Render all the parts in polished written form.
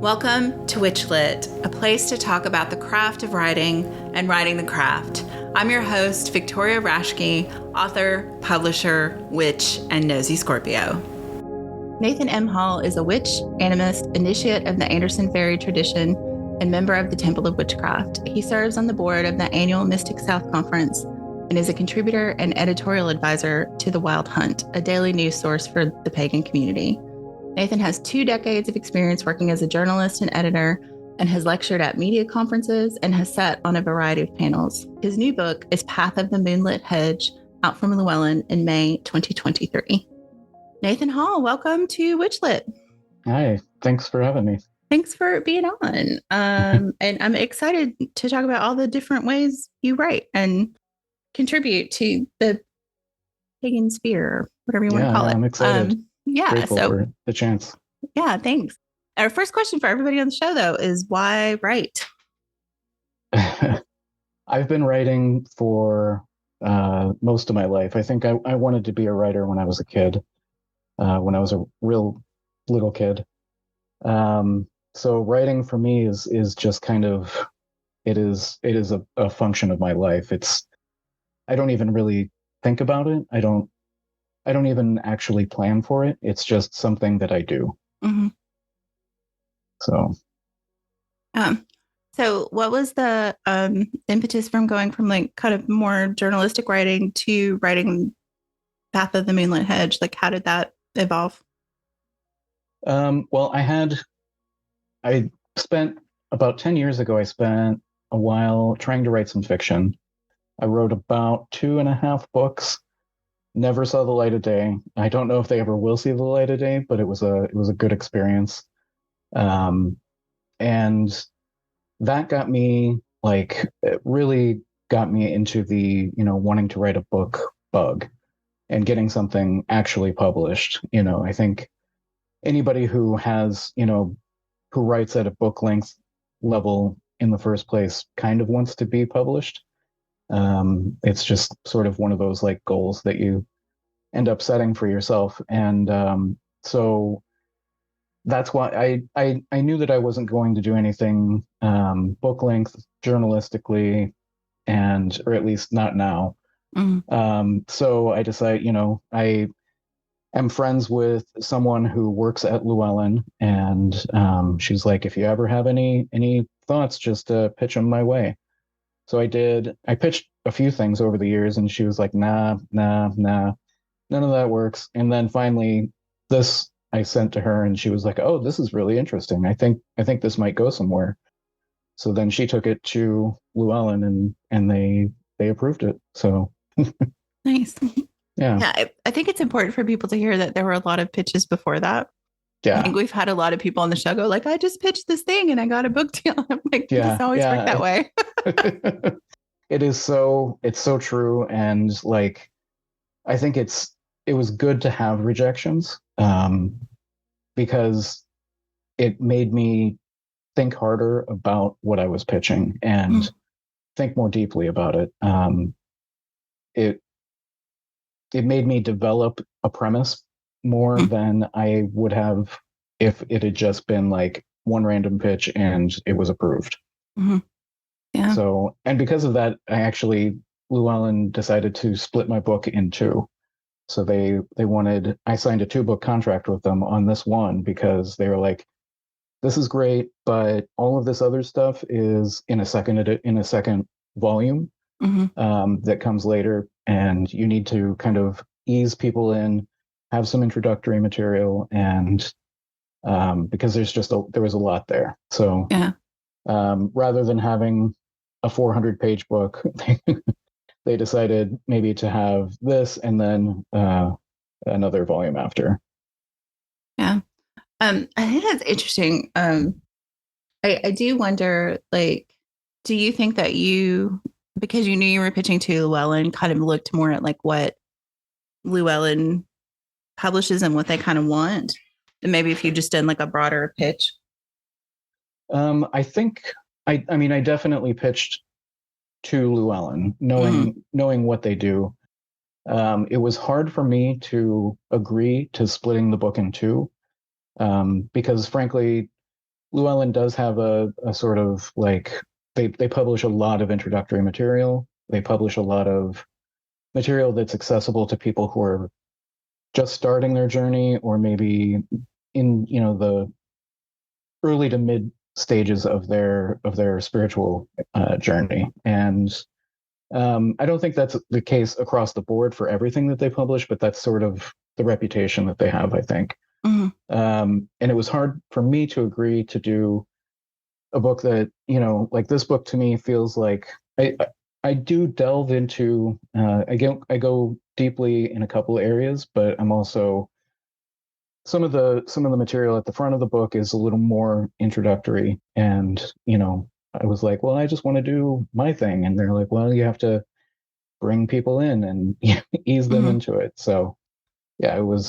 Welcome to WitchLit, a place to talk about the craft of writing and writing the craft. I'm your host, Victoria Raschke, author, publisher, witch, and nosy Scorpio. Nathan M. Hall is a witch, animist, initiate of the Anderson Fairy tradition, and member of the Temple of Witchcraft. He serves on the board of the annual Mystic South Conference and is a contributor and editorial advisor to The Wild Hunt, a daily news source for the pagan community. Nathan has 2 decades of experience working as a journalist and editor and has lectured at media conferences and has sat on a variety of panels. His new book is Path of the Moonlit Hedge, out from Llewellyn in May 2023. Nathan Hall, welcome to WitchLit. Hi, thanks for having me. Thanks for being on. And I'm excited to talk about all the different ways you write and contribute to the pagan sphere, whatever you want to call it. I'm excited. Grateful so for the chance. Yeah, thanks. Our first question for everybody on the show, though, is why write? I've been writing for most of my life. I think I wanted to be a writer when I was a kid, when I was a real little kid. So writing for me is just kind of, it is a function of my life. I don't even really think about it. I don't even actually plan for it. It's just something that I do. Mm-hmm. So what was the impetus from going from like kind of more journalistic writing to writing Path of the Moonlit Hedge? Like, how did that evolve? Well, I spent about 10 years ago, I spent a while trying to write some fiction. I wrote about 2.5 books. Never saw the light of day. I don't know if they ever will see the light of day, but it was a good experience. And that got me, it really got me into the, wanting to write a book bug and getting something actually published. I think anybody who has, who writes at a book length level in the first place kind of wants to be published. It's just sort of one of those like goals that you end up setting for yourself. And so that's why I knew that I wasn't going to do anything book length journalistically, or at least not now. Mm-hmm. So I decided, I am friends with someone who works at Llewellyn, and she's like, if you ever have any thoughts, just pitch them my way. So I did. I pitched a few things over the years, and she was like, nah, none of that works. And then finally, this I sent to her, and she was like, oh, this is really interesting. I think this might go somewhere. So then she took it to Llewellyn, and they approved it. So nice. Yeah. I think it's important for people to hear that there were a lot of pitches before that. Yeah. I think we've had a lot of people on the show go like, I just pitched this thing and I got a book deal. I'm like, it doesn't always work that way. It's so true. And like, I think it was good to have rejections because it made me think harder about what I was pitching and think more deeply about it. It made me develop a premise more than I would have if it had just been like one random pitch and it was approved. Mm-hmm. Yeah. So, and because of that, Llewellyn decided to split my book in 2. So I signed a 2-book contract with them on this one because they were like, this is great, but all of this other stuff is in a second volume that comes later, and you need to kind of ease people in, have some introductory material, and because there was a lot there. So rather than having a 400-page book, they decided maybe to have this and then another volume after. Yeah. I think that's interesting. I do wonder, like, do you think that because you knew you were pitching to Llewellyn, kind of looked more at like what Llewellyn publishes and what they kind of want? And maybe if you just done like a broader pitch? I think, I definitely pitched to Llewellyn, knowing what they do. It was hard for me to agree to splitting the book in 2 because frankly, Llewellyn does have a sort of like they publish a lot of introductory material. They publish a lot of material that's accessible to people who are just starting their journey, or maybe in the early to mid stages of their spiritual journey. And I don't think that's the case across the board for everything that they publish, but that's sort of the reputation that they have, I think. Mm-hmm. And it was hard for me to agree to do a book that, like this book to me feels like I do delve into, I go deeply in a couple areas, but I'm also some of the material at the front of the book is a little more introductory, and I was like, well, I just want to do my thing, and they're like, well, you have to bring people in and ease them Mm-hmm. into it. So yeah, it was.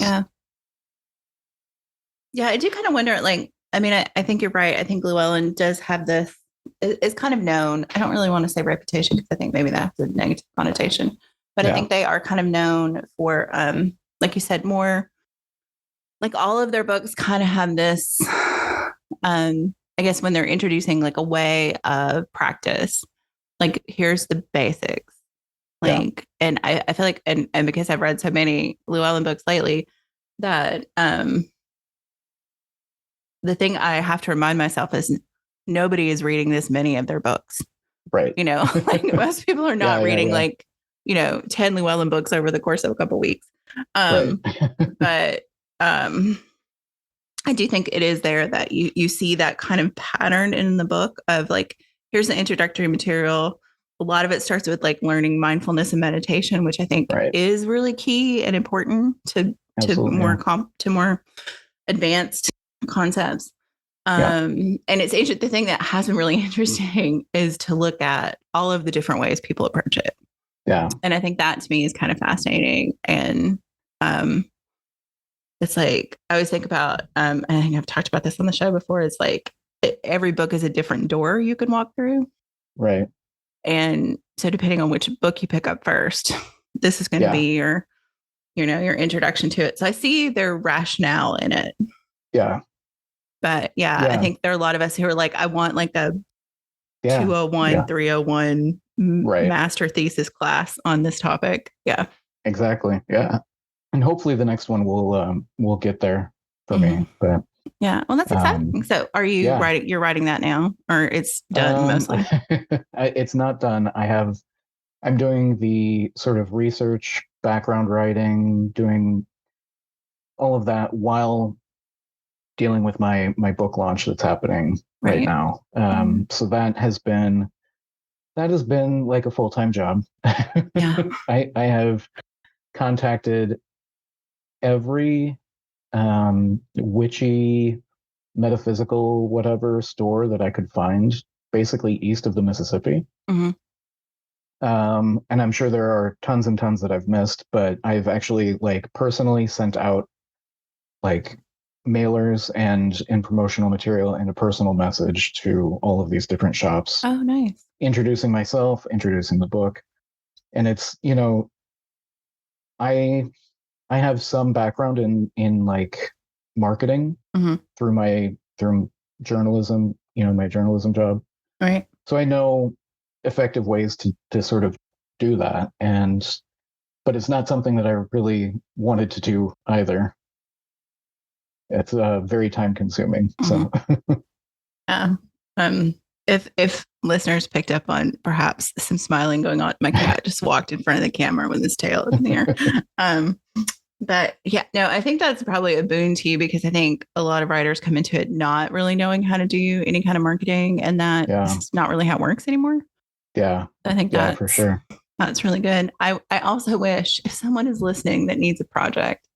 Yeah, I do kind of wonder, like, I mean, I think you're right. I think Llewellyn does have this, it's kind of known. I don't really want to say reputation because I think maybe that's a negative connotation, but I think they are kind of known for, like you said, more like all of their books kind of have this, I guess when they're introducing like a way of practice, like here's the basics. Like, and I feel like, and because I've read so many Llewellyn books lately, that the thing I have to remind myself is nobody is reading this many of their books. Right. Like most people are not reading like, 10 Llewellyn books over the course of a couple of weeks. Right. But I do think it is there that you see that kind of pattern in the book of like, here's the introductory material. A lot of it starts with like learning mindfulness and meditation, which I think is really key and important to more advanced concepts. And it's the thing that has been really interesting is to look at all of the different ways people approach it. Yeah. And I think that to me is kind of fascinating. And it's like, I always think about, I think I've talked about this on the show before. It's like every book is a different door you can walk through. Right. And so depending on which book you pick up first, this is going to be your introduction to it. So I see their rationale in it. Yeah. But I think there are a lot of us who are like, I want like a 201, 301 master thesis class on this topic. Yeah. Exactly. Yeah. And hopefully the next one will get there for me. But yeah, well, that's exciting. So are you writing? You're writing that now, or it's done mostly? It's not done. I'm doing the sort of research, background writing, doing all of that while dealing with my book launch that's happening right now. So that has been like a full-time job. Yeah. I have contacted every witchy, metaphysical, whatever store that I could find, basically east of the Mississippi. Mm-hmm. And I'm sure there are tons and tons that I've missed, but I've actually like personally sent out like mailers and promotional material and a personal message to all of these different shops. Oh, nice. Introducing myself, introducing the book. And it's, I have some background in like marketing through journalism, my journalism job. Right. So I know effective ways to sort of do that. But it's not something that I really wanted to do either. It's very time consuming. So if listeners picked up on perhaps some smiling going on, my cat just walked in front of the camera with his tail up in the air. But yeah, no, I think that's probably a boon to you because I think a lot of writers come into it not really knowing how to do any kind of marketing, and that's not really how it works anymore. Yeah. I think that's for sure. That's really good. I also wish if someone is listening that needs a project,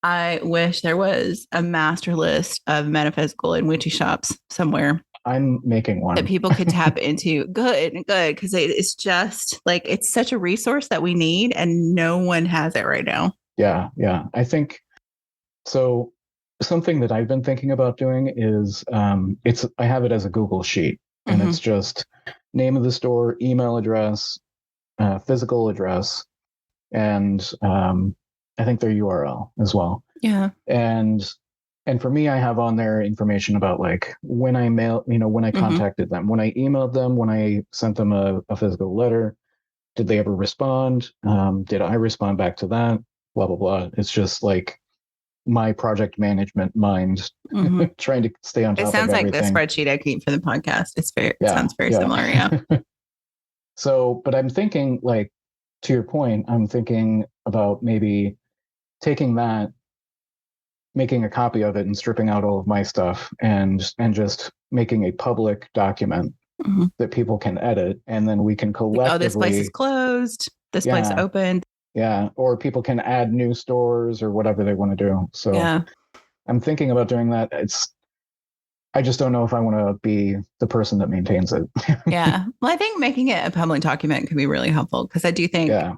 I wish there was a master list of metaphysical and witchy shops somewhere. I'm making one that people could tap into. Good. Because it's just like, it's such a resource that we need and no one has it right now. Yeah. I think so. Something that I've been thinking about doing is I have it as a Google sheet, and it's just name of the store, email address, physical address, and I think their URL as well. Yeah. And and for me, I have on there information about like when I mail, when I contacted them, when I emailed them, when I sent them a physical letter, did they ever respond? Did I respond back to that? Blah, blah, blah. It's just like my project management mind trying to stay on It top of sounds like the everything. spreadsheet I keep for the podcast. It Yeah, sounds very similar. Yeah. So, but I'm thinking, like, to your point, I'm thinking about maybe taking that, making a copy of it, and stripping out all of my stuff, and just making a public document that people can edit, and then we can Like, oh, this place is collectively, closed. This place yeah, opened. yeah, or people can add new stores or whatever they want to do. So Yeah. I'm thinking about doing that. I just don't know if I want to be the person that maintains it. Yeah. Well, I think making it a public document can be really helpful because I do think, Yeah.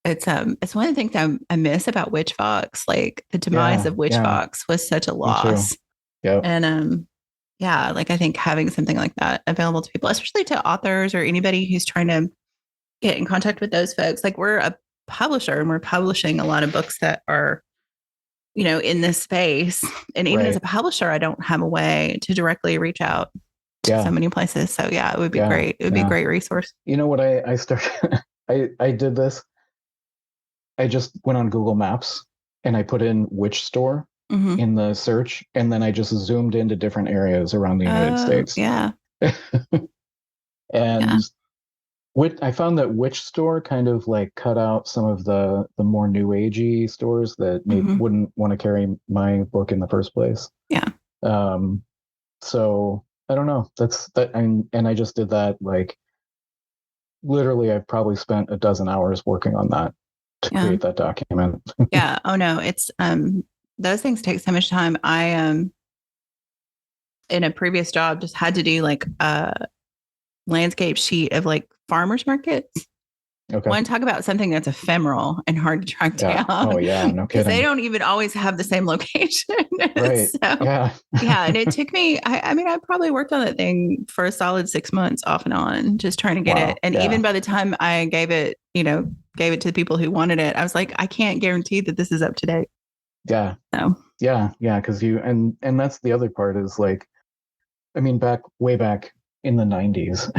it's one of the things I miss about WitchVox. Like the demise of WitchVox was such a loss. Yeah. And yeah, like I think having something like that available to people, especially to authors or anybody who's trying to get in contact with those folks. Like we're a publisher and we're publishing a lot of books that are, in this space. And even as a publisher, I don't have a way to directly reach out to so many places. So yeah, it would be great. It would be a great resource. You know what I started? I did this. I just went on Google Maps and I put in witch store in the search, and then I just zoomed into different areas around the United States. Yeah. And I found that Witch Store kind of like cut out some of the more new agey stores that wouldn't want to carry my book in the first place. Yeah. So I don't know. That's that, and I just did that. Like literally, I've probably spent a dozen hours working on that to create that document. Yeah. Oh no, it's those things take so much time. I in a previous job just had to do like a landscape sheet of like farmers markets. Okay. Want to talk about something that's ephemeral and hard to track down? Oh yeah, no kidding. Because they don't even always have the same location. Right. So, and it took me. I probably worked on that thing for a solid 6 months, off and on, just trying to get it. And even by the time I gave it to the people who wanted it, I was like, I can't guarantee that this is up to date. Yeah. So. Yeah, because and that's the other part is like, I mean, way back in the 90s,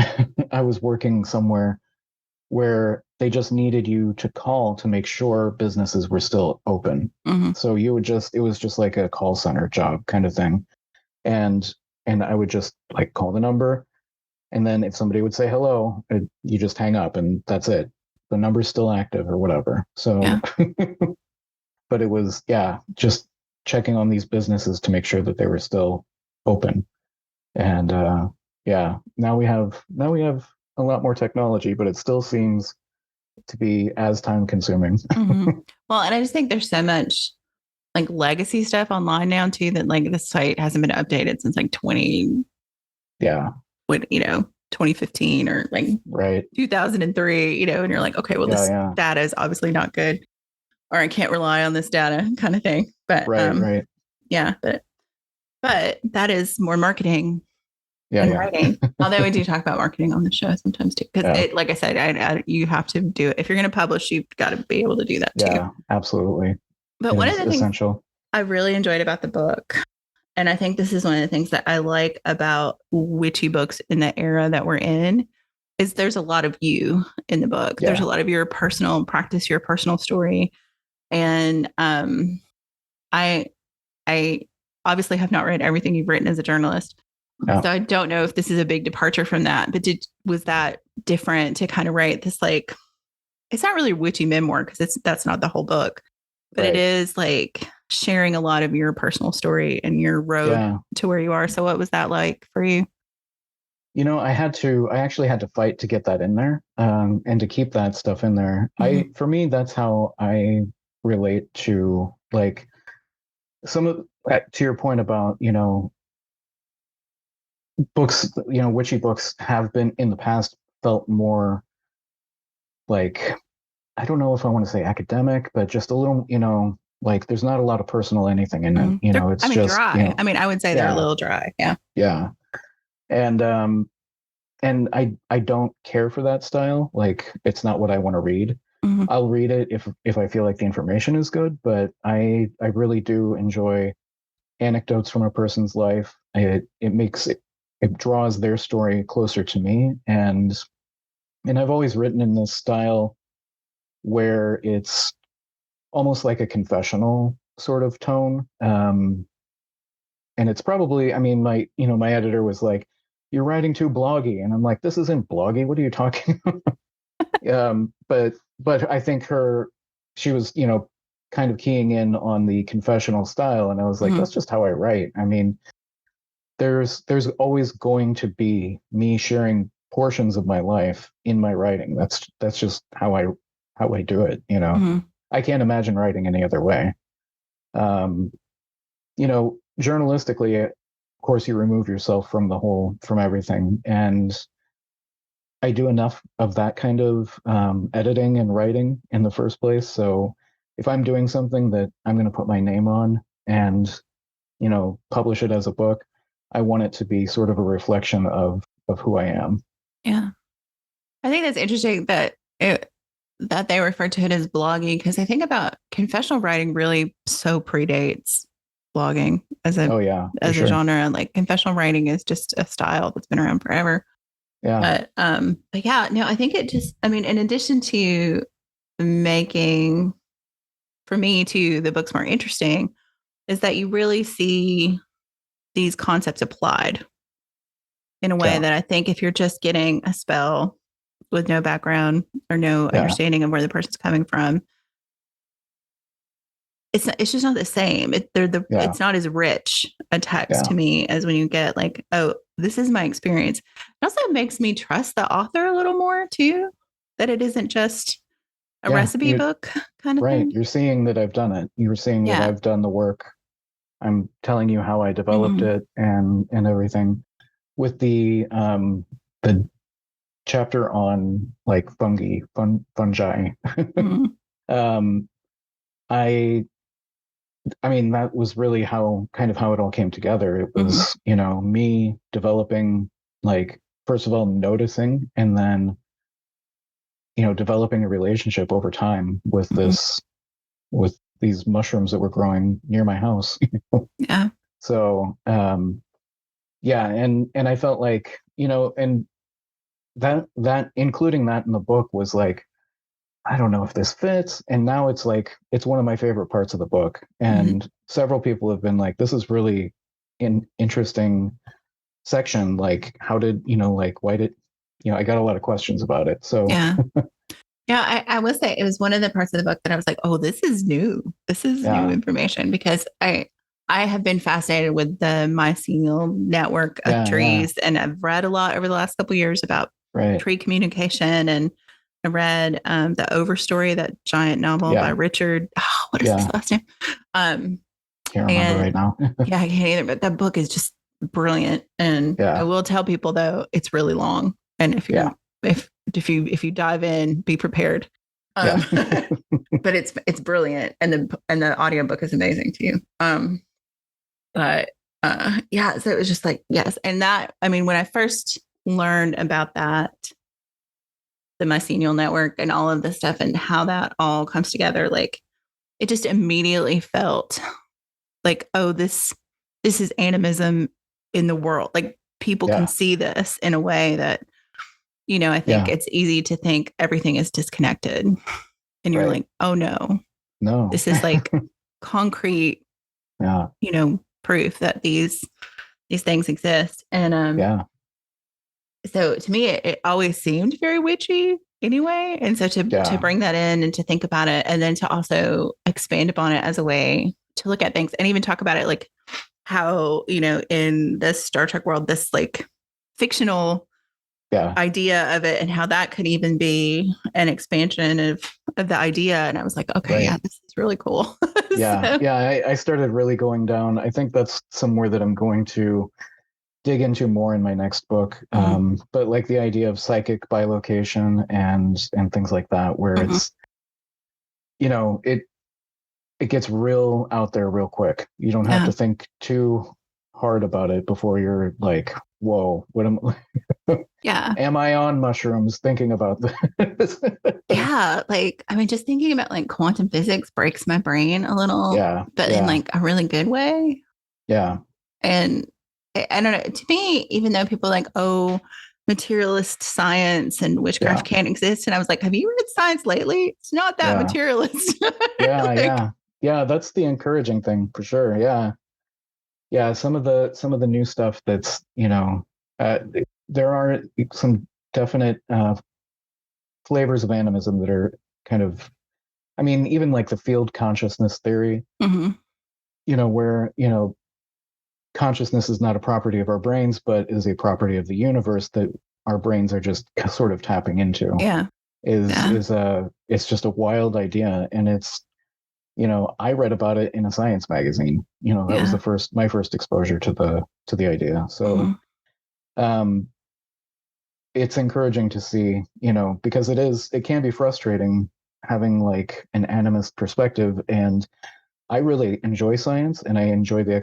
I was working somewhere where they just needed you to call to make sure businesses were still open. So it was just like a call center job kind of thing. And I would just like call the number. And then if somebody would say hello, you just hang up and that's it. The number's still active or whatever. So, but it was, just checking on these businesses to make sure that they were still open. And now we have a lot more technology, but it still seems to be as time consuming. Well, and I just think there's so much like legacy stuff online now too, that like the site hasn't been updated since like 2015 or like 2003, and you're like, okay, well, this data is obviously not good, or I can't rely on this data kind of thing. But but that is more marketing than writing. Although we do talk about marketing on the show sometimes too, because like I said, you have to do it if you're going to publish. You've got to be able to do that too. Yeah, absolutely. But one of the things I really enjoyed about the book, and I think this is one of the things that I like about witchy books in the era that we're in, is there's a lot of you in the book. There's a lot of your personal practice, your personal story. And I obviously have not read everything you've written as a journalist. So I don't know if this is a big departure from that, but was that different to kind of write this, like, it's not really witchy memoir because that's not the whole book, but it is like sharing a lot of your personal story and your road to where you are. So what was that like for you? I actually had to fight to get that in there, and to keep that stuff in there. For me, that's how I relate to like some of, to your point about, books, witchy books have been in the past felt more like, I don't know if I want to say academic, but just a little, like there's not a lot of personal anything in it. It's just dry. I would say they're a little dry. Yeah. Yeah. And I don't care for that style. Like it's not what I want to read. I'll read it if I feel like the information is good, but I really do enjoy anecdotes from a person's life. It draws their story closer to me, and I've always written in this style where it's almost like a confessional sort of tone. And it's probably, I mean, my editor was like, "You're writing too bloggy," and I'm like, "This isn't bloggy. What are you talking about?" But I think she was, kind of keying in on the confessional style, and I was like, that's just how I write. I mean, there's always going to be me sharing portions of my life in my writing. That's just how I do it. I can't imagine writing any other way. Journalistically, of course, you remove yourself from everything, and I do enough of that kind of editing and writing in the first place. So if I'm doing something that I'm going to put my name on and publish it as a book, I want it to be sort of a reflection of who I am. Yeah, I think that's interesting that they refer to it as blogging, because I think about confessional writing really so predates blogging as a a genre. Like confessional writing is just a style that's been around forever. Yeah. But yeah, no, I think it just, I mean, in addition to making, for me too, the books more interesting, is that you really see these concepts applied in a way that I think if you're just getting a spell with no background or no understanding of where the person's coming from, it's just not the same. It's not as rich a text to me as when you get like, oh, this is my experience. It also makes me trust the author a little more too, that it isn't just a recipe book kind of thing. You're seeing that I've done it. You're seeing that I've done the work. I'm telling you how I developed it and everything. With the chapter on like fungi. I mean, that was really how it all came together. It was, me developing, like, first of all, noticing, and then, developing a relationship over time with with these mushrooms that were growing near my house. Yeah. So, and I felt like, and that including that in the book was like, I don't know if this fits. And now it's like, it's one of my favorite parts of the book. And several people have been like, this is really an interesting section. Like, how did, like, why did, I got a lot of questions about it. So, yeah. Yeah, I will say it was one of the parts of the book that I was like, oh, this is new. This is new information, because I have been fascinated with the mycelial network of trees. And I've read a lot over the last couple of years about tree communication. And I read the Overstory, that giant novel by Richard. Oh, what is his last name? Can't remember right now. Yeah, I can't either. But that book is just brilliant. And I will tell people though, it's really long. And if you're if you dive in, be prepared. But it's brilliant, and the audiobook is amazing too. So it was just like, yes. And that, I mean, when I first learned about that, the mycelial network and all of this stuff and how that all comes together, like it just immediately felt like, oh, this is animism in the world. Like people can see this in a way that, I think it's easy to think everything is disconnected, and you're like, oh no, this is like concrete, proof that these things exist. And so to me, it always seemed very witchy anyway. And so to bring that in and to think about it, and then to also expand upon it as a way to look at things, and even talk about it, like how, in the Star Trek world, this like fictional idea of it, and how that could even be an expansion of the idea. And I was like, okay, this is really cool. I started really going down. I think that's somewhere that I'm going to dig into more in my next book. But like the idea of psychic bilocation and things like that, where it's, it gets real out there real quick. You don't have to think too hard about it before you're like, whoa, what am Yeah. am I on mushrooms thinking about this? Yeah. Like, I mean, just thinking about like quantum physics breaks my brain a little, Yeah, but in yeah, like a really good way. yeah, And I don't know, to me, even though people are like, oh, materialist science and yeah, witchcraft can't exist. And I was like, have you read science lately? It's not that yeah, materialist. yeah, Like, yeah, yeah. That's the encouraging thing for sure. Yeah, yeah. Some of the new stuff that's, uh, there are some definite flavors of animism that are kind of, I mean, even like the field consciousness theory, mhm. where, consciousness is not a property of our brains, but is a property of the universe that our brains are just sort of tapping into. Yeah. Is Yeah. is a It's just a wild idea, and it's, I read about it in a science magazine. That was Yeah. my first exposure to the idea. So Mhm. um, it's encouraging to see, because it can be frustrating having like an animist perspective, and I really enjoy science and I enjoy the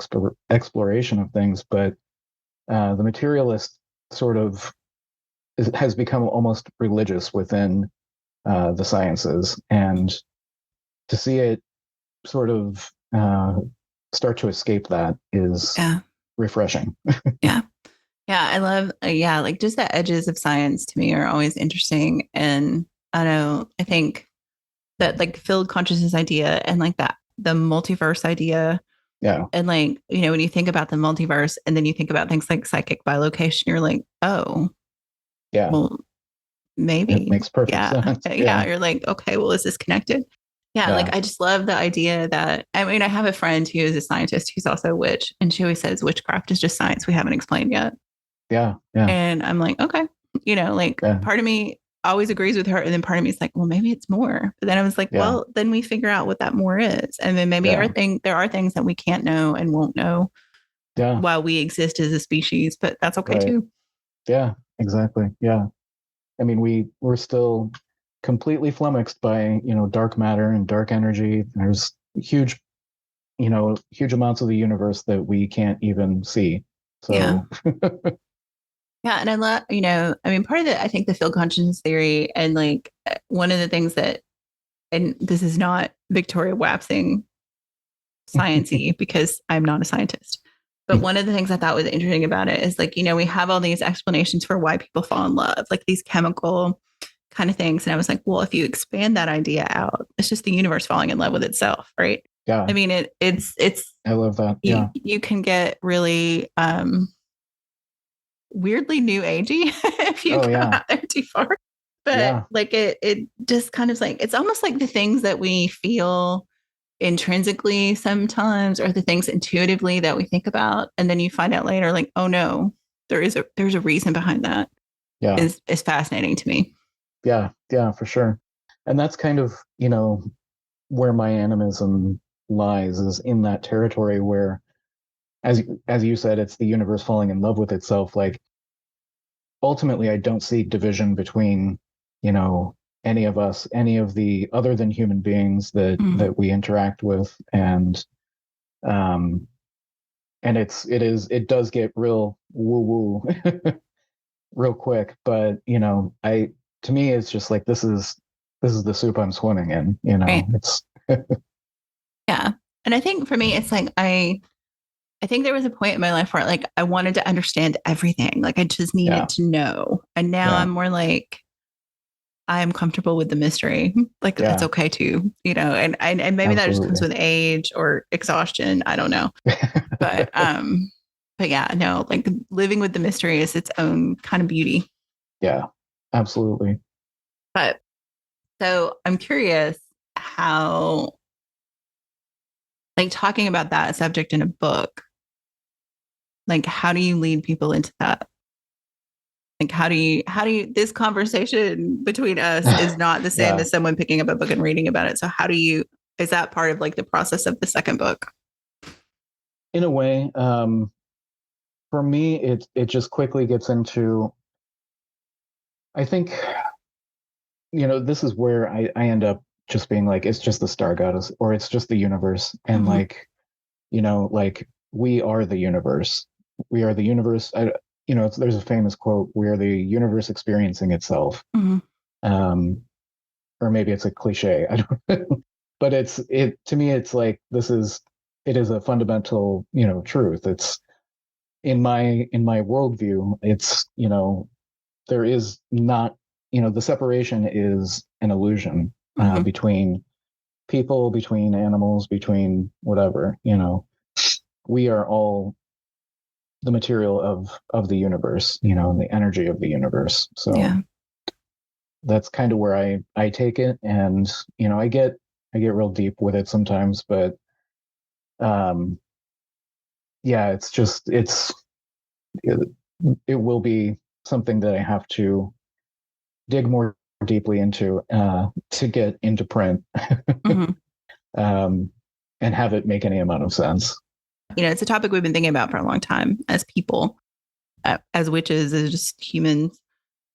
exploration of things, but the materialist sort of has become almost religious within the sciences, and to see it sort of start to escape that is Yeah. refreshing. Yeah. Yeah. I love, yeah, like just the edges of science to me are always interesting. And I know, I think that like field consciousness idea and like that, the multiverse idea. Yeah, And like, when you think about the multiverse and then you think about things like psychic bilocation, you're like, oh, yeah, well, it maybe. makes perfect Yeah. sense. Yeah. Yeah, You're like, okay, well, is this connected? Yeah. yeah, Like, I just love the idea that, I mean, I have a friend who is a scientist who's also a witch, and she always says witchcraft is just science we haven't explained yet. yeah, yeah, And I'm like, okay, like yeah, part of me always agrees with her. And then part of me is like, well, maybe it's more. But then I was like, yeah, well, then we figure out what that more is. And then maybe yeah, there are things that we can't know and won't know yeah. while we exist as a species, but that's okay Right. too. Yeah, exactly. Yeah. I mean, we're still completely flummoxed by, dark matter and dark energy. There's huge amounts of the universe that we can't even see. Yeah. So, Yeah. And I love, I mean, part of I think the field consciousness theory and like one of the things that, and this is not Victoria waxing sciencey because I'm not a scientist. But one of the things I thought was interesting about it is like, we have all these explanations for why people fall in love, like these chemical kind of things. And I was like, well, if you expand that idea out, it's just the universe falling in love with itself, right? yeah, I mean, it's I love that. you Yeah. you can get really weirdly new agey if you Oh, go yeah. out there too far. But Yeah. like it just kind of like it's almost like the things that we feel intrinsically sometimes or the things intuitively that we think about, and then you find out later like, oh no, there's a reason behind that Yeah. is fascinating to me. Yeah. Yeah, for sure. And that's kind of, where my animism lies, is in that territory where, as you said, it's the universe falling in love with itself. Like, ultimately, I don't see division between, you know, any of us, any of the other than human beings that Mm. we interact with, um, and it does get real woo woo real quick. But to me, it's just like, this is the soup I'm swimming in. Right. It's Yeah. And I think for me, it's like I think there was a point in my life where like I wanted to understand everything. Like I just yeah, needed to know. And now yeah, I'm more like I am comfortable with the mystery. Like that's yeah, okay too, and maybe that just comes absolutely. with age or exhaustion. I don't know. But yeah, no, like living with the mystery is its own kind of beauty. Yeah, absolutely. But so I'm curious how like talking about that subject in a book, like how do you lead people into that? Like how do you this conversation between us is not the same Yeah, as someone picking up a book and reading about it. So how do you is that part of like the process of the second book? in a way, for me, it just quickly gets into. I think, this is where I end up just being like, it's just the star goddess, or it's just the universe, and Mm-hmm. like, like we are the universe. We are the universe. There's a famous quote: "We are the universe experiencing itself." Mm-hmm. Or maybe it's a cliche. I don't. But it to me. It's like it is a fundamental truth. It's in my worldview. It's there is not the separation is an illusion Mm-hmm. between people, between animals, between whatever. We are all the material of the universe, and the energy of the universe. So Yeah. that's kind of where I take it, and I get real deep with it sometimes, but um yeah, it, it will be something that I have to dig more deeply into to get into print. Mm-hmm. um and have it make any amount of sense. It's a topic we've been thinking about for a long time as people, as witches, as just humans.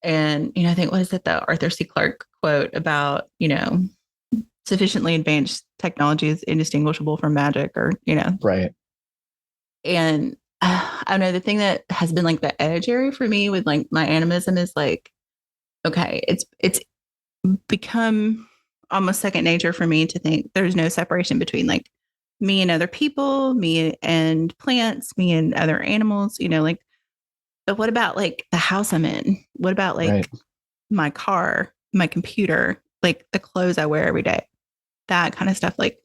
And, I think, what is it, the Arthur C. Clarke quote about, sufficiently advanced technology is indistinguishable from magic, or, Right. and I don't know, the thing that has been like the edge area for me with like my animism is like, okay, it's become almost second nature for me to think there's no separation between like me and other people, me and plants, me and other animals, like, but what about like the house I'm in? What about Right. like my car, my computer, like the clothes I wear every day, that kind of stuff? Like,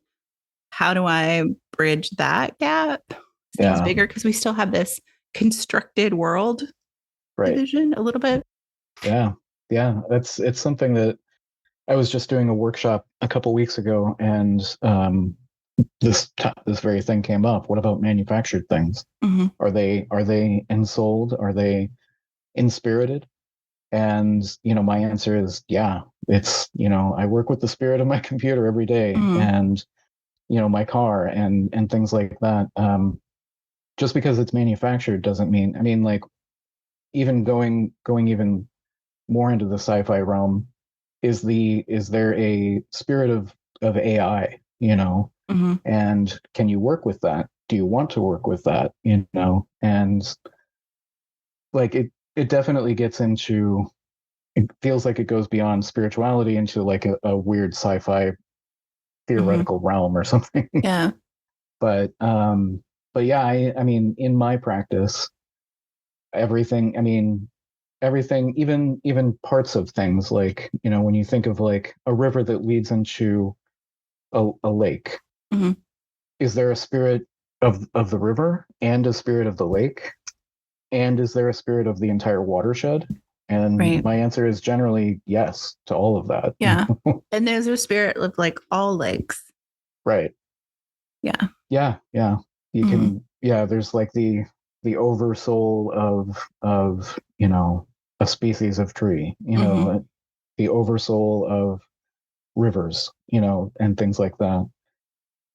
how do I bridge that gap? Seems Yeah. bigger because we still have this constructed world Right. division a little bit. Yeah. Yeah. It's something that I was just doing a workshop a couple weeks ago, and this very thing came up. What about manufactured things? Mm-hmm. Are they ensouled? Are they inspirited? And my answer is yeah. It's I work with the spirit of my computer every day, Mm-hmm. and my car and things like that. Just because it's manufactured doesn't mean. I mean, like, even going even more into the sci-fi realm, is there a spirit of AI, Mm-hmm. and can you work with that? Do you want to work with that? And like it definitely gets into, it feels like it goes beyond spirituality into like a weird sci-fi Mm-hmm. theoretical realm or something. Yeah. But yeah, I mean, in my practice, everything, I mean, everything, even parts of things, like, when you think of like a river that leads into a lake, Mm-hmm. is there a spirit of the river and a spirit of the lake? And is there a spirit of the entire watershed? And Right. my answer is generally yes to all of that. Yeah. And there's a spirit of like all lakes. Right. Yeah. Yeah. Yeah. You Mm-hmm. can, yeah, there's like the oversoul of a species of tree, Mm-hmm. the oversoul of rivers, and things like that.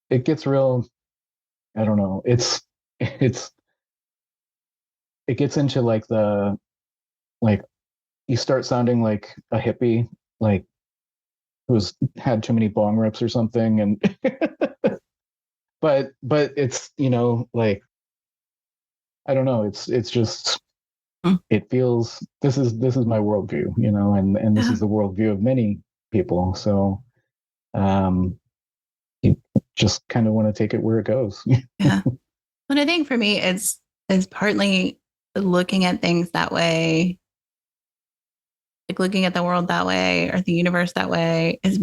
It gets real, I don't know. It's it gets into like like you start sounding like a hippie, like who's had too many bong rips or something, and but it's like, I don't know, it's just, it feels, this is my worldview, and this Yeah. is the worldview of many people. So um you just kind of want to take it where it goes. Yeah. And I think for me, it's partly looking at things that way, like looking at the world that way or the universe that way, is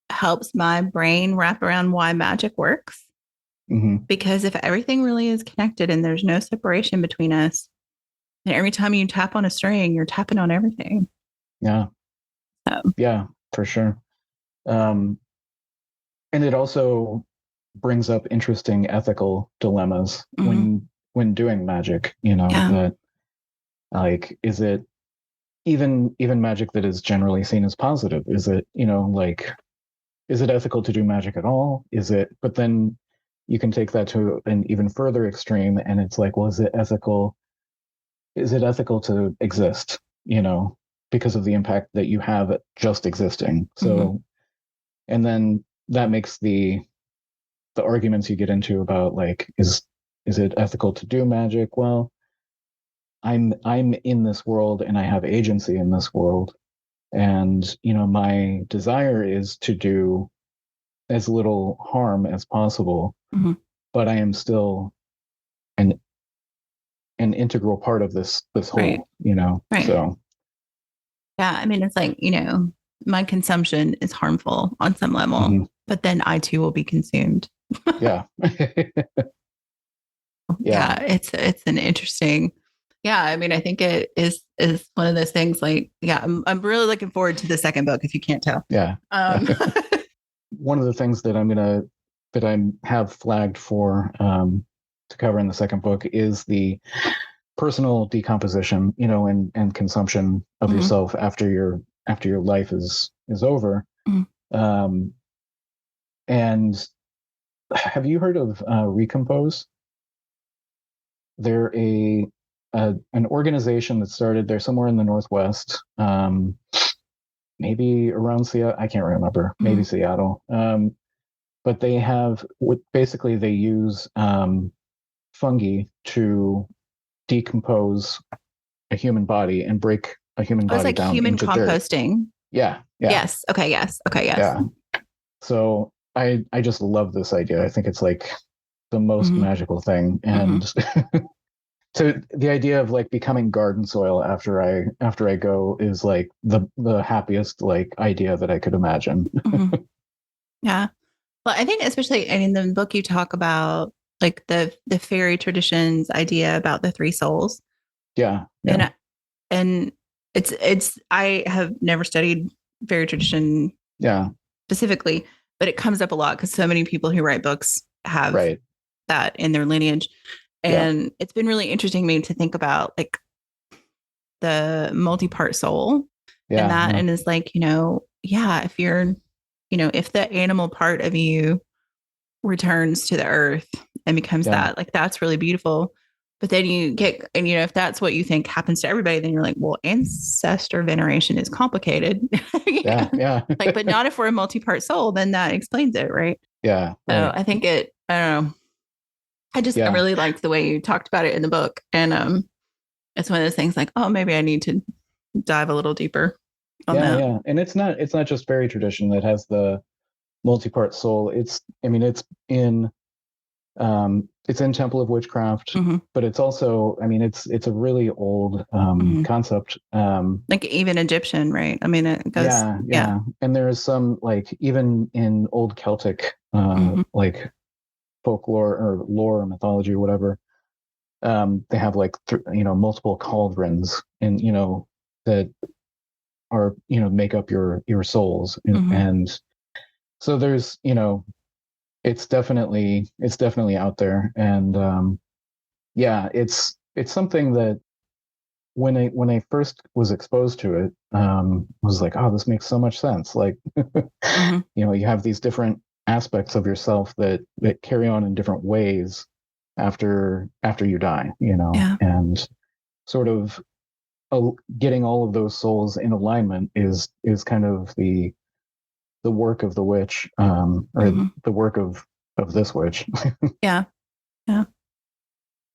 helps my brain wrap around why magic works. Hmm. Because if everything really is connected and there's no separation between us, and every time you tap on a string, you're tapping on everything. Yeah. So, Yeah, for sure. um and it also brings up interesting ethical dilemmas mm-hmm. when doing magic, Yeah. that, like, is it even magic that is generally seen as positive, is it, like, is it ethical to do magic at all? Is it, but then you can take that to an even further extreme, and it's like, well, is it ethical to exist, because of the impact that you have at just existing? Mm-hmm. So, and then that makes the arguments you get into about, like, it ethical to do magic? Well, I'm in this world and I have agency in this world. And, my desire is to do as little harm as possible, Mm-hmm. but I am still an integral part of this Right. whole, Right. So Yeah. I mean, it's like, my consumption is harmful on some level, mhm. but then I too will be consumed. Yeah. Yeah. It's an interesting, yeah. I mean, I think it is one of those things like, yeah, I'm really looking forward to the second book, if you can't tell. Yeah. Um, One of the things that I have flagged for to cover in the second book is the personal decomposition, and consumption of Mhm. yourself after your life is over. Mhm. Um, and have you heard of Recompose? They're an organization that started there somewhere in the Northwest, maybe around Seattle. I can't remember. Maybe Mhm. Seattle. But they have basically they use fungi to decompose a human body and break a human It was body like down human into dirt. composting. Yeah, yeah, Yes. Okay. Yes. Okay. Yes. yeah. So I just love this idea. I think it's like the most Mhm. magical thing, Mhm. and so the idea of like becoming garden soil after I go is like the happiest like idea that I could imagine. Mhm. Yeah. Well, I think especially in the book you talk about like the fairy traditions idea about the three souls. Yeah, yeah, And it's I have never studied fairy tradition yeah, specifically, but it comes up a lot because so many people who write books have right, that in their lineage. yeah, And it's been really interesting to me to think about like the multi-part soul and yeah, that, yeah, and is like, yeah, if you're, if the animal part of you returns to the earth and becomes yeah, that, like that's really beautiful. But then you get, and if that's what you think happens to everybody, then you're like, well, ancestor veneration is complicated. yeah, Yeah. yeah, Like, but not if we're a multi-part soul, then that explains it, right? yeah, So right, I think I don't know. I yeah, really liked the way you talked about it in the book. And it's one of those things like, oh, maybe I need to dive a little deeper on yeah, that. yeah. And it's not just fairy tradition that has the multi-part soul. I mean, it's in Temple of Witchcraft, Mm-hmm. but it's also, I mean, it's a really old Mm-hmm. concept. Like even Egyptian, right? I mean, it goes, Yeah, yeah. yeah. And there's some like even in old Celtic Mm-hmm. like folklore or lore or mythology or whatever, they have like multiple cauldrons and that are make up your souls, Mm-hmm. and so there's it's definitely out there, and yeah, it's something that when I first was exposed to it, was like, oh, this makes so much sense. Like, Mm-hmm. you have these different aspects of yourself that carry on in different ways after you die, Yeah. and sort of getting all of those souls in alignment is kind of the work of the witch, or Mm-hmm. the work of this witch. Yeah. Yeah.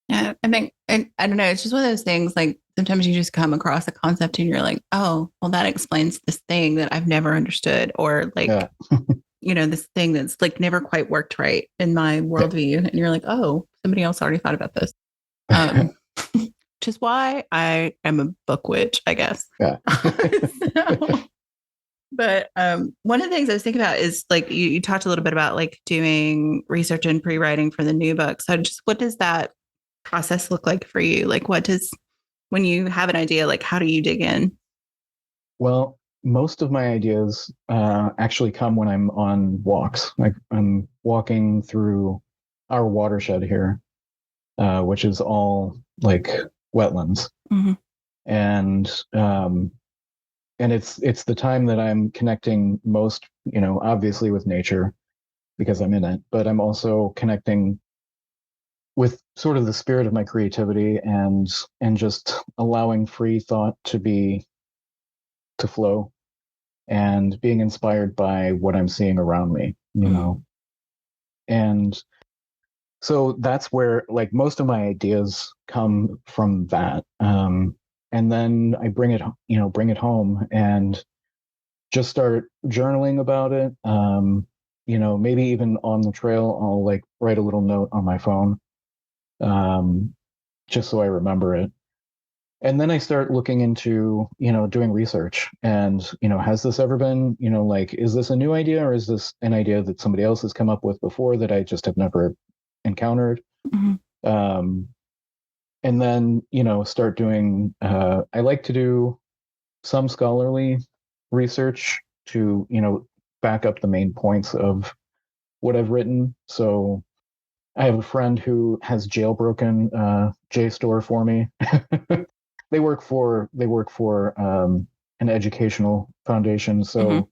Yeah. I think, I don't know. It's just one of those things like sometimes you just come across a concept and you're like, oh, well, that explains this thing that I've never understood. Or like, Yeah, this thing that's like never quite worked right in my yeah, worldview. And you're like, oh, somebody else already thought about this. Um, which is why I am a book witch, I guess. yeah. So, but one of the things I was thinking about is like you talked a little bit about like doing research and pre-writing for the new book. So just what does that process look like for you? Like what does when you have an idea, like how do you dig in? Well, most of my ideas actually come when I'm on walks. Like I'm walking through our watershed here, which is all like wetlands, Mm-hmm. and it's the time that I'm connecting most, obviously with nature because I'm in it, but I'm also connecting with sort of the spirit of my creativity and just allowing free thought to flow and being inspired by what I'm seeing around me, Mm-hmm. and so that's where like most of my ideas come from that. And then I bring it home and just start journaling about it. Maybe even on the trail, I'll like write a little note on my phone, um, just so I remember it. And then I start looking into, doing research and, has this ever been, like, is this a new idea or is this an idea that somebody else has come up with before that I just have never encountered? Mm-hmm. And then, start doing, I like to do some scholarly research to, back up the main points of what I've written. So I have a friend who has jailbroken JSTOR for me. They work for an educational foundation, Mm-hmm. so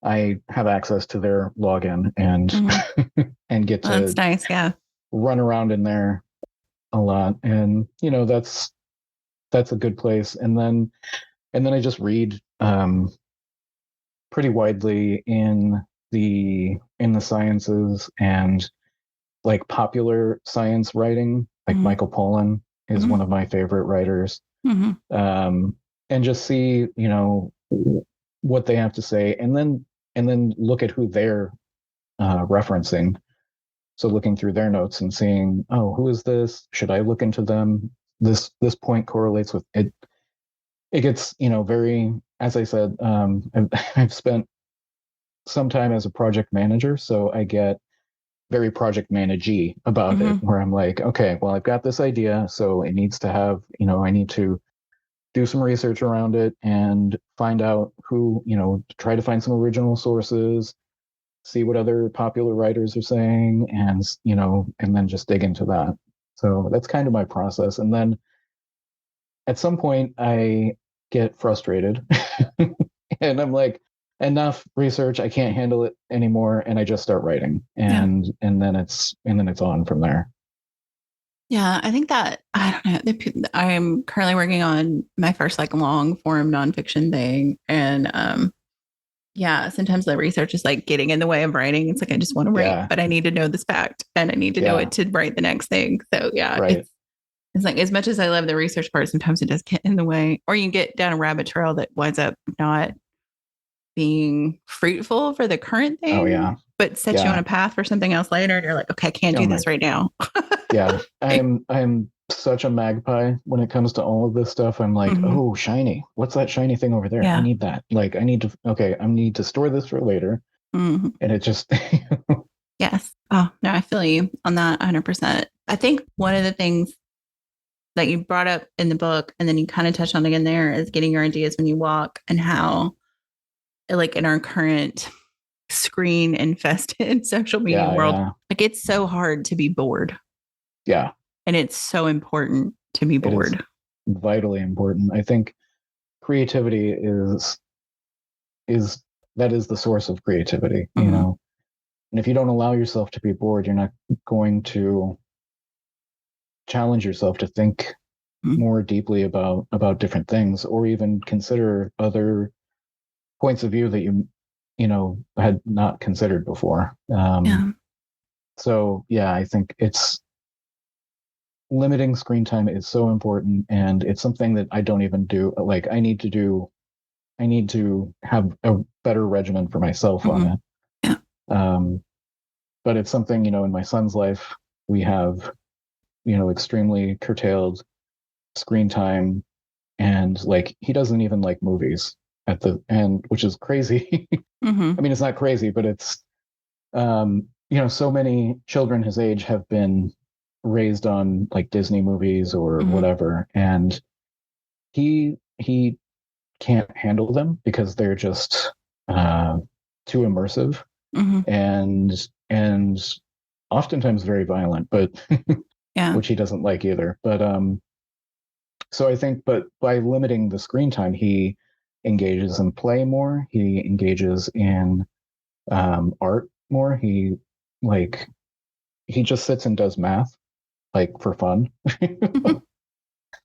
I have access to their login and Mm-hmm. and get Well, that's to nice. Yeah. run around in there a lot. And that's a good place. And then I just read pretty widely in the sciences and like popular science writing. Like Mm-hmm. Michael Pollan is one of my favorite writers. Mm-hmm. um, and just see, what they have to say, and then look at who they're referencing. So looking through their notes and seeing, oh, who is this? Should I look into them? This point correlates with it. It gets, very, as I said, I've spent some time as a project manager, so I get very project managey about it, Mm-hmm. where I'm like, okay, well, I've got this idea, so it needs to have, I need to do some research around it and find out who, try to find some original sources, see what other popular writers are saying, and then just dig into that. So that's kind of my process. And then at some point I get frustrated and I'm like, enough research, I can't handle it anymore, and I just start writing, Yeah. and then it's on from there. Yeah. I think that, I don't know. I'm currently working on my first like long form nonfiction thing. And yeah, sometimes the research is like getting in the way of writing. It's like I just want to write, Yeah, but I need to know this fact and I need to know yeah, it to write the next thing. So yeah, right, it's like as much as I love the research part, sometimes it does get in the way, or you get down a rabbit trail that winds up not being fruitful for the current oh thing, yeah, but sets you on yeah. a path for something else later. And you're like, okay, I can't Oh do my, this right now. yeah. I'm such a magpie when it comes to all of this stuff. I'm like, Mhm. oh, shiny. What's that shiny thing over there? I Yeah. need that. Like, I need to store this for later. Mhm. And it just, Yes. Oh, no, I feel you on that 100%. I think one of the things that you brought up in the book, and then you kind of touched on again there, is getting your ideas when you walk, and how, like, in our current screen infested social media yeah, world, yeah, like, it's so hard to be bored. yeah. And it's so important to be It is bored. vitally important. I think creativity is that is the source of creativity, Mm-hmm. And if you don't allow yourself to be bored, you're not going to challenge yourself to think Mm-hmm. more deeply about different things, or even consider other points of view that you had not considered before. Yeah. So yeah, I think it's limiting screen time is so important, and it's something that I don't even do. Like I need to have a better regimen for myself on Mm-hmm. it. Yeah. Um, but it's something, in my son's life, we have, extremely curtailed screen time, and like he doesn't even like movies at the end, which is crazy. Mm-hmm. I mean, it's not crazy, but it's so many children his age have been raised on like Disney movies or Mm-hmm. whatever, and he can't handle them because they're just uh, too immersive, Mm-hmm. and oftentimes very violent, but Yeah. which he doesn't like either. But so I think, but by limiting the screen time, he engages in play more. He engages in art more. Like he just sits and does math like for fun. Mm-hmm.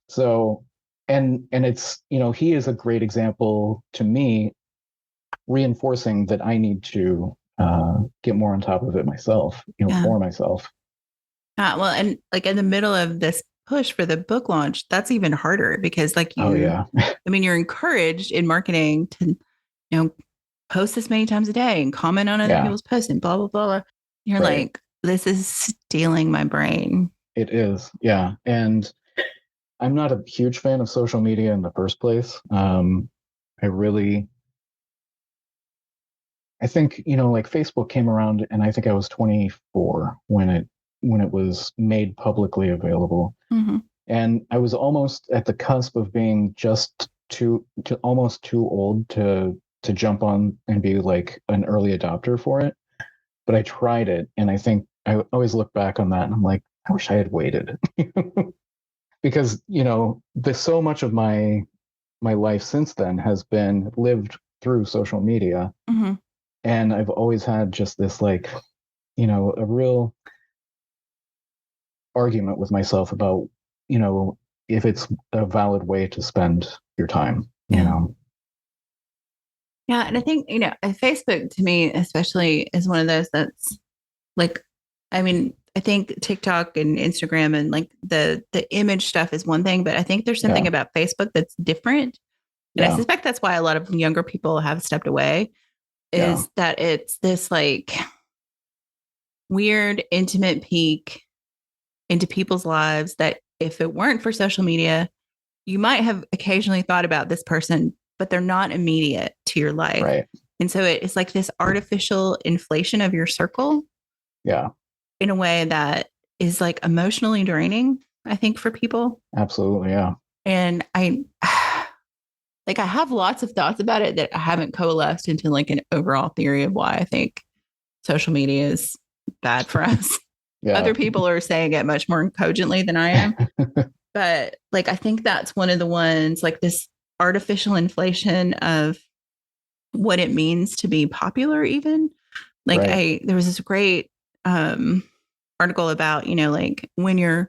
So and it's, he is a great example to me, reinforcing that I need to get more on top of it myself, Yeah. for myself. Well, and like in the middle of this push for the book launch, that's even harder because like Oh yeah. I mean, you're encouraged in marketing to, post this many times a day and comment on other Yeah, people's posts and blah, blah, blah. You're right. like, this is stealing my brain. It is. Yeah. And I'm not a huge fan of social media in the first place. I really, I think, like Facebook came around and I think I was 24 when it was made publicly available. Mm-hmm. And I was almost at the cusp of being just almost too old to jump on and be like an early adopter for it. But I tried it, and I think I always look back on that and I'm like, I wish I had waited. Because, there's so much of my life since then has been lived through social media. Mm-hmm. And I've always had just this like, a real argument with myself about, if it's a valid way to spend your time, Yeah. And I think, Facebook to me, especially, is one of those that's like, I mean, I think TikTok and Instagram and like the image stuff is one thing, but I think there's something Yeah. about Facebook that's different. And I Yeah. suspect that's why a lot of younger people have stepped away, Yeah. is that it's this like weird, intimate peek into people's lives that if it weren't for social media, you might have occasionally thought about this person, but they're not immediate to your life. Right. And so it's like this artificial inflation of your circle. Yeah. In a way that is like emotionally draining, I think, for people. Absolutely. Yeah. And I like, I have lots of thoughts about it that I haven't coalesced into like an overall theory of why I think social media is bad for us. Yeah. Other people are saying it much more cogently than I am. But like, I think that's one of the ones, like this artificial inflation of what it means to be popular, even. Like, Right. there was this great article about, like when you're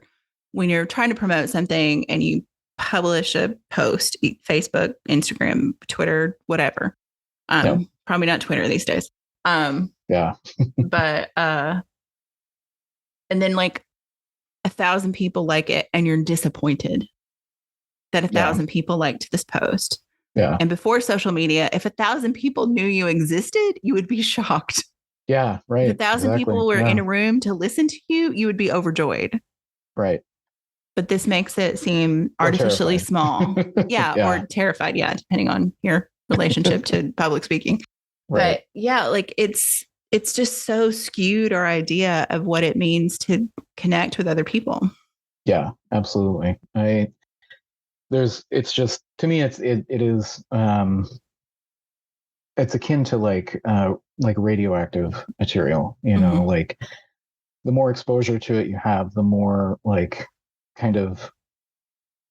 trying to promote something and you publish a post, Facebook, Instagram, Twitter, whatever. Yep. Probably not Twitter these days. Yeah. But and then like 1,000 people like it, and you're disappointed that 1,000 people liked this post. Yeah. And before social media, if 1,000 people knew you existed, you would be shocked. Yeah. Right. If 1,000 people were in a room to listen to you, you would be overjoyed. Right. But this makes it seem artificially small. Yeah, Yeah. or terrified. Yeah, depending on your relationship to public speaking. Right. But yeah, like it's just so skewed our idea of what it means to connect with other people. Yeah, absolutely. It's just, to me, it is, it's akin to like radioactive material, Mhm. like the more exposure to it you have, the more like kind of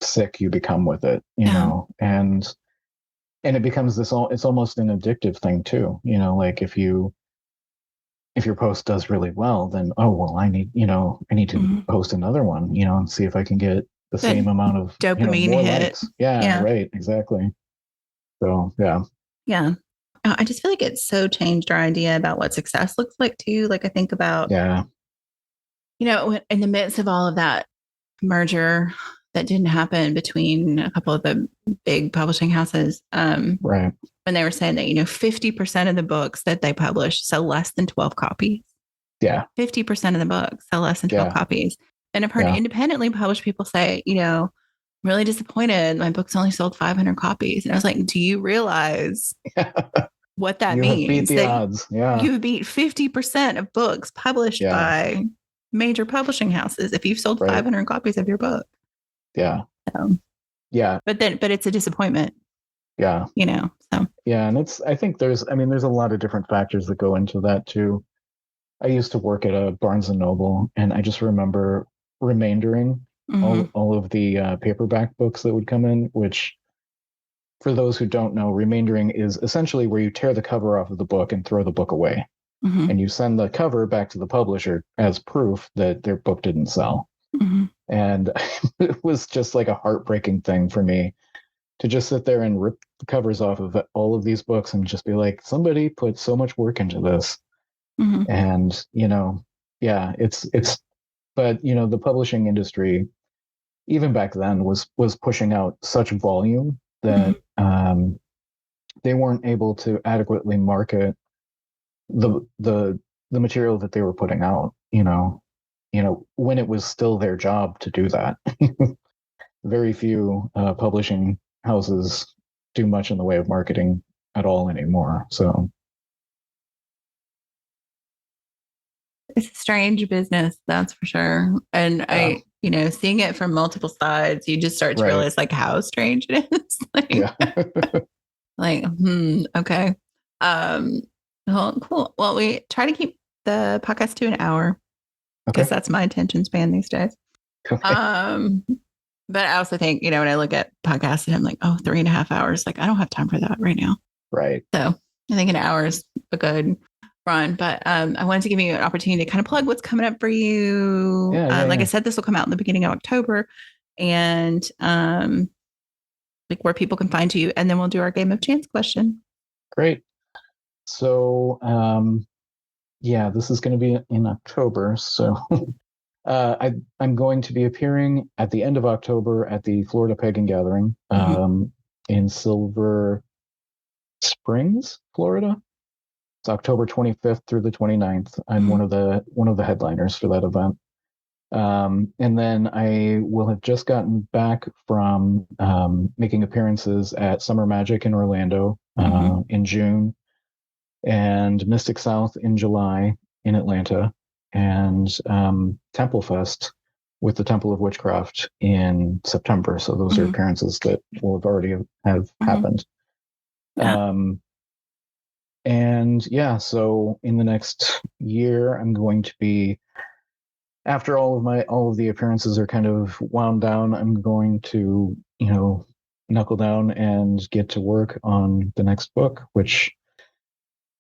sick you become with it, and it becomes it's almost an addictive thing too, like if your post does really well, then, oh, well, I need to post another one, and see if I can get the same amount of dopamine more hit. likes. Yeah, right, exactly. So yeah. I just feel like it's so changed our idea about what success looks like too. Like I think about, in the midst of all of that merger that didn't happen between a couple of the big publishing houses, right, when they were saying that 50% of the books that they publish sell less than 12 copies. Yeah. 50% of the books sell less than 12 copies. And I've heard independently published people say, I'm really disappointed. My book's only sold 500 copies. And I was like, do you realize what that means? You have beat the odds. Yeah. You beat 50% of books published by major publishing houses if you've sold 500 copies of your book. Yeah. Yeah. But it's a disappointment. Yeah. So. Yeah. And I think there's a lot of different factors that go into that too. I used to work at a Barnes and Noble, and I just remember remaindering all of the paperback books that would come in, which, for those who don't know, remaindering is essentially where you tear the cover off of the book and throw the book away. And you send the cover back to the publisher as proof that their book didn't sell. And it was just like a heartbreaking thing for me to just sit there and rip the covers off of all of these books and just be like, somebody put so much work into this. And, it's but the publishing industry, even back then, was pushing out such volume that they weren't able to adequately market the material that they were putting out. When it was still their job to do that. Very few publishing houses do much in the way of marketing at all anymore. So it's a strange business, that's for sure. And I, seeing it from multiple sides, you just start to right. realize like how strange it is. Yeah. Okay. Well, cool. Well, we try to keep the podcast to an hour because Okay. that's my attention span these days. Okay. But I also think, when I look at podcasts and I'm like, 3.5 hours, like I don't have time for that right now. Right. So I think an hour is a good run. But I wanted to give you an opportunity to kind of plug what's coming up for you. Like I said, this will come out in the beginning of October, and like where people can find you, and then we'll do our game of chance question. Great. So this is going to be in October. So I'm going to be appearing at the end of October at the Florida Pagan Gathering in Silver Springs, Florida. It's October 25th through the 29th. I'm one of the headliners for that event. And then I will have just gotten back from making appearances at Summer Magic in Orlando in June, and Mystic South in July in Atlanta, and Temple Fest with the Temple of Witchcraft in September. So those are appearances that will have already have happened. Yeah. So in the next year, I'm going to be, after all of the appearances are kind of wound down, I'm going to, knuckle down and get to work on the next book, which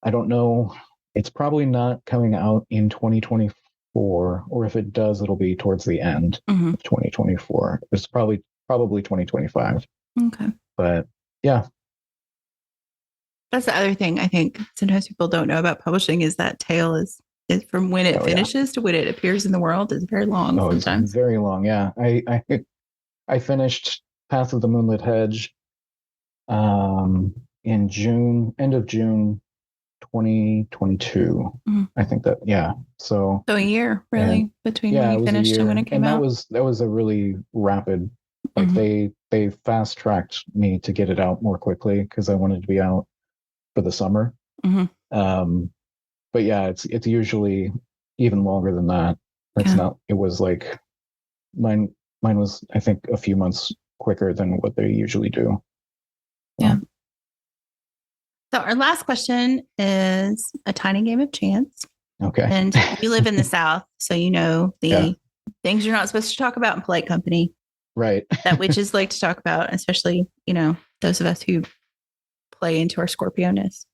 I don't know. It's probably not coming out in 2024, or if it does, it'll be towards the end of 2024. It's probably 2025. Okay. But yeah. That's the other thing I think sometimes people don't know about publishing is that tail is from when it finishes to when it appears in the world is very long sometimes. It's very long. Yeah. I finished Path of the Moonlit Hedge in June, end of June 2022. I think that, yeah. So a year really between when you finished and when it came out. That was a really rapid, like they fast tracked me to get it out more quickly because I wanted to be out for the summer. But yeah, it's usually even longer than that. It was like mine was, I think, a few months quicker than what they usually do. Yeah. So our last question is a tiny game of chance. Okay. And you live in the South, so the things you're not supposed to talk about in polite company. Right. That witches like to talk about, especially, those of us who play into our Scorpio-ness,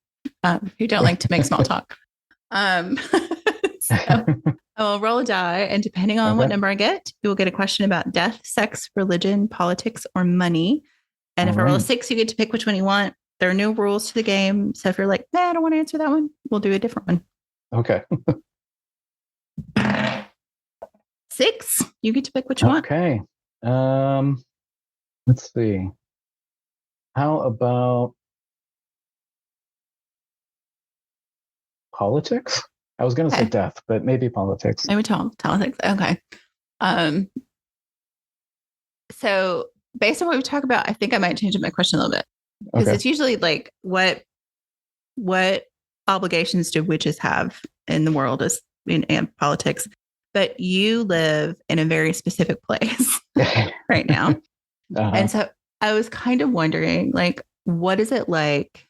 who don't like to make small talk. So I will roll a die, and depending on what number I get, you will get a question about death, sex, religion, politics, or money. And if I roll a 6, you get to pick which one you want. There are no rules to the game. So if you're like, I don't want to answer that one, we'll do a different one. Okay. 6, you get to pick which one. Okay. Let's see. How about politics? I was going to say death, but maybe politics. Maybe politics. Okay. So based on what we talk about, I think I might change up my question a little bit because it's usually like what obligations do witches have in the world as in politics? But you live in a very specific place right now. And so I was kind of wondering, like, what is it like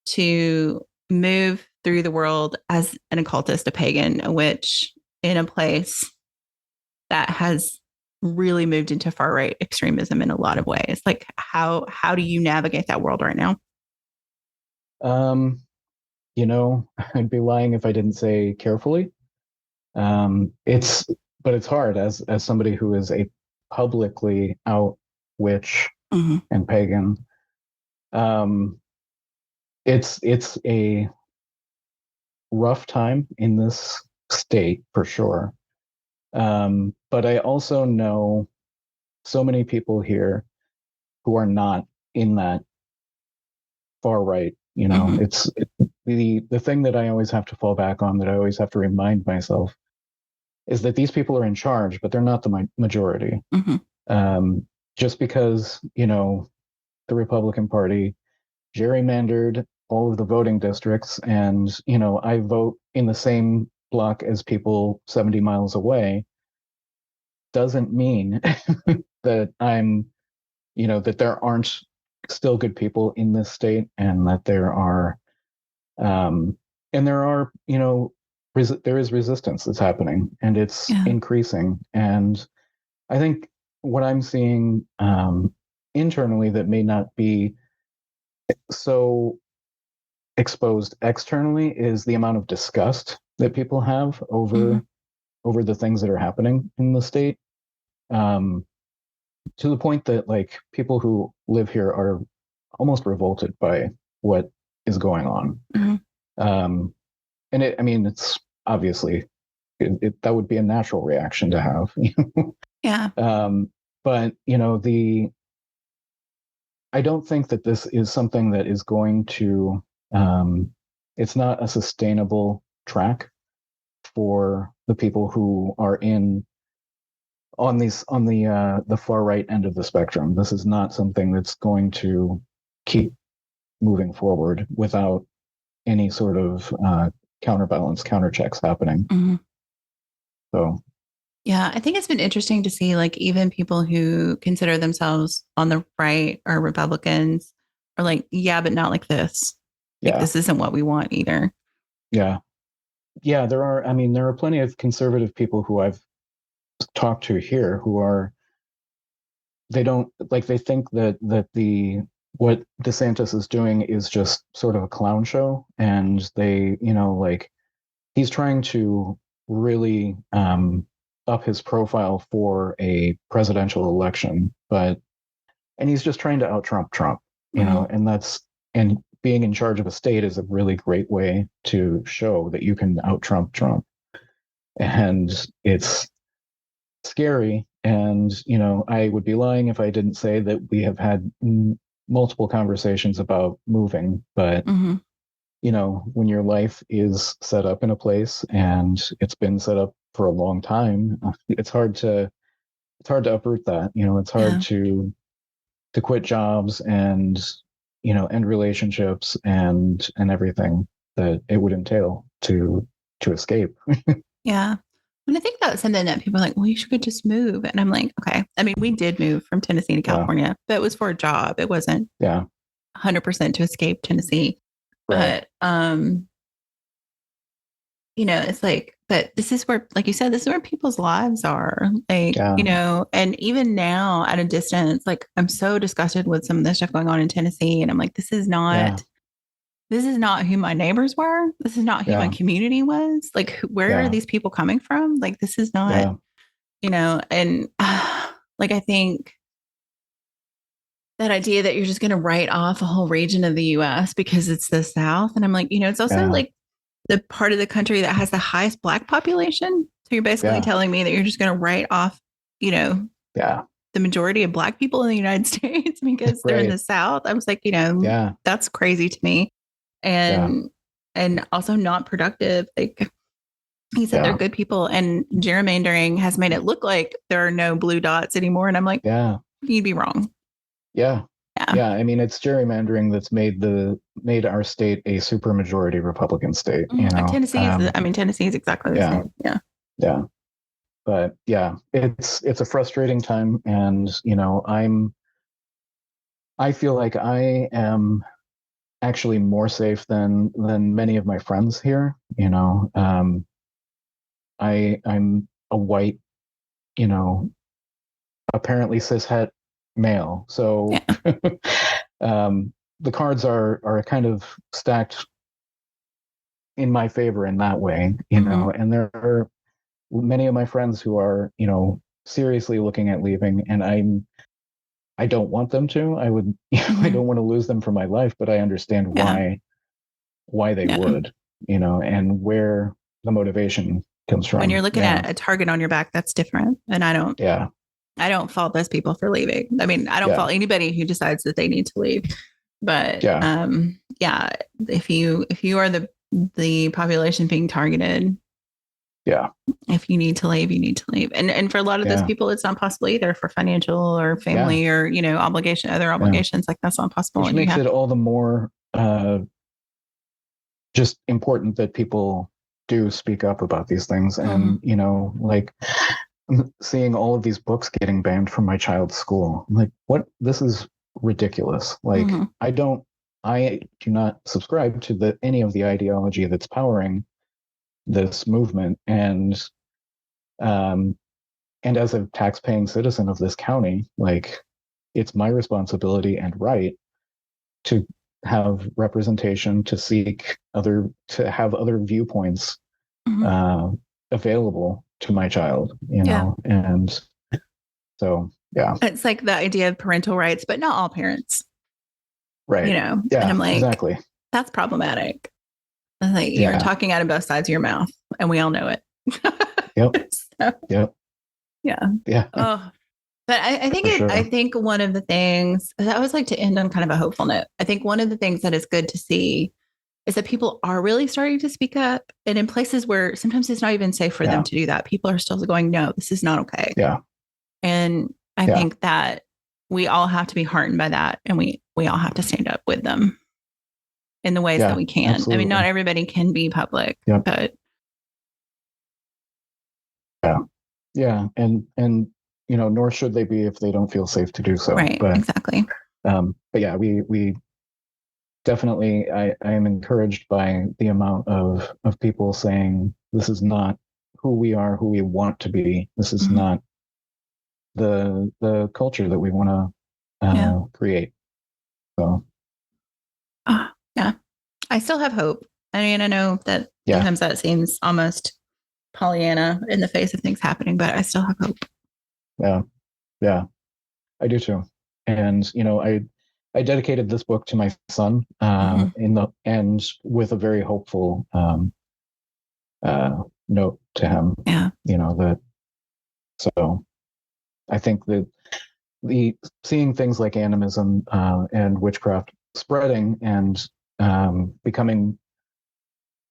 to move through the world as an occultist, a pagan, a witch in a place that has really moved into far right extremism in a lot of ways? Like, how do you navigate that world right now? I'd be lying if I didn't say carefully. It's hard as somebody who is a publicly out witch and pagan. It's a rough time in this state for sure. But I also know so many people here who are not in that far right. Mm-hmm. It's the thing that I always have to fall back on, that I always have to remind myself, is that these people are in charge, but they're not the majority. Mm-hmm. Um, just because the Republican Party gerrymandered all of the voting districts, and I vote in the same block as people 70 miles away, doesn't mean that that there aren't still good people in this state, and that there are um, there is resistance that's happening, and it's Yeah. increasing. And I think what I'm seeing internally, that may not be so exposed externally, is the amount of disgust that people have Mm-hmm. over the things that are happening in the state, um, to the point that, like, people who live here are almost revolted by what is going on. Mm-hmm. Um, and I mean, it's obviously that would be a natural reaction to have. Yeah. But the I don't think that this is something that is going to. It's not a sustainable track for the people who are in on the far right end of the spectrum. This is not something that's going to keep moving forward without any sort of counterbalance, counter checks happening. Mm-hmm. So Yeah, I think it's been interesting to see, like, even people who consider themselves on the right or Republicans are like, yeah, but not like this. Like, yeah, this isn't what we want either. yeah, yeah. There are. I mean, there are plenty of conservative people who I've talked to here who are. They don't like. They think that the what DeSantis is doing is just sort of a clown show, and they, like, he's trying to really up his profile for a presidential election, and he's just trying to out Trump, Mm-hmm. and being in charge of a state is a really great way to show that you can out Trump. And it's scary. And, I would be lying if I didn't say that we have had multiple conversations about moving, but Mm-hmm. when your life is set up in a place and it's been set up for a long time, it's hard to uproot that. It's hard Yeah. to quit jobs and end relationships and everything that it would entail to escape. Yeah. And I think that's something that people are like, well, you should just move. And I'm like, okay. I mean, we did move from Tennessee to Yeah, California, but it was for a job. It wasn't yeah, 100% to escape Tennessee. right, But it's like, but this is where, like you said, this is where people's lives are. Like, yeah, and even now at a distance, like, I'm so disgusted with some of the stuff going on in Tennessee. And I'm like, yeah, this is not who my neighbors were. This is not who my yeah, community was. Like, where are yeah, these people coming from? Like, this is not, yeah, and like, I think that idea that you're just going to write off a whole region of the US because it's the South. And I'm like, it's also yeah, like the part of the country that has the highest Black population. So you're basically yeah, telling me that you're just going to write off, you know, yeah, the majority of Black people in the United States because they're in right, the South. I was like, yeah, that's crazy to me. yeah, And also not productive. Like, he said they're yeah, good people, and gerrymandering has made it look like there are no blue dots anymore. And I'm like, yeah, you'd be wrong. yeah. Yeah. Yeah, I mean, it's gerrymandering that's made our state a supermajority Republican state. Tennessee is exactly the Yeah, same. Yeah. yeah. But yeah, it's a frustrating time, and I feel like I am actually more safe than many of my friends here. I'm a white, you know, apparently cishet male, so Yeah. the cards are kind of stacked in my favor in that way. Mm-hmm. And there are many of my friends who are seriously looking at leaving, and I don't want them to. I would, I Mm-hmm. don't want to lose them for my life, but I understand Yeah. why they Yeah. would, and where the motivation comes from. When you're looking at a target on your back, that's different. And I don't fault those people for leaving. I mean, I don't fault anybody who decides that they need to leave. But if you are the population being targeted, if you need to leave, you need to leave. And for a lot of those people, it's not possible either for financial or family or, other obligations. Like that's not possible. Which makes it all the more just important that people do speak up about these things. And, like seeing all of these books getting banned from my child's school, I'm like, what? This is ridiculous. Like, I do not subscribe to any of the ideology that's powering this movement. And as a tax-paying citizen of this county, like, it's my responsibility and right to have representation, to have other viewpoints available to my child, and so it's like the idea of parental rights, but not all parents, right? And I'm like, exactly, that's problematic. Like you're talking out of both sides of your mouth, and we all know it. Oh, but I think I think one of the things I always like to end on kind of a hopeful note. I think one of the things that is good to see is that people are really starting to speak up, and in places where sometimes it's not even safe for them to do that, people are still going, no, this is not okay. And I think that we all have to be heartened by that, and we all have to stand up with them in the ways that we can. Absolutely. I mean, not everybody can be public, but and nor should they be if they don't feel safe to do so. Right. But, exactly. But we definitely, I am encouraged by the amount of people saying this is not who we are, who we want to be. This is not the culture that we want to create. So. I still have hope. I mean, I know that sometimes that seems almost Pollyanna in the face of things happening, but I still have hope. Yeah, I do too. And I dedicated this book to my son in the end with a very hopeful note to him. So I think that the seeing things like animism and witchcraft spreading and becoming,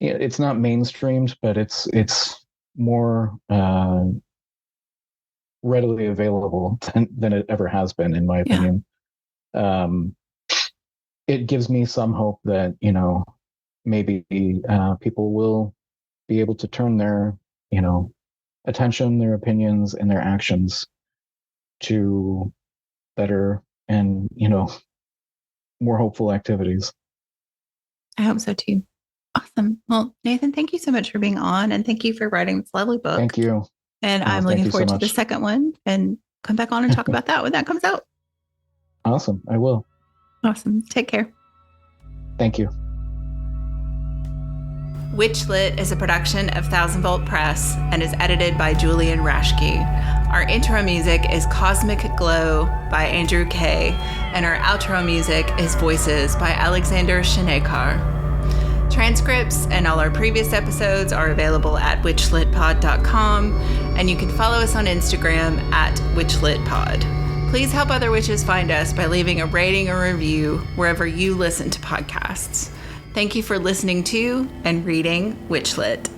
it's not mainstreamed, but it's more readily available than it ever has been, in my opinion. It gives me some hope that maybe people will be able to turn their attention, their opinions, and their actions to better and more hopeful activities. I hope so too. Awesome. Well, Nathan, thank you so much for being on, and thank you for writing this lovely book. Thank you. And I'm looking forward to the second one, and come back on and talk about that when that comes out. Awesome. I will. Awesome. Take care. Thank you. WitchLit is a production of Thousand Volt Press and is edited by Julian Rashke. Our intro music is Cosmic Glow by Andrew Kay, and our outro music is Voices by Alexander Shanekar. Transcripts and all our previous episodes are available at witchlitpod.com, and you can follow us on Instagram at witchlitpod. Please help other witches find us by leaving a rating or review wherever you listen to podcasts. Thank you for listening to and reading WitchLit.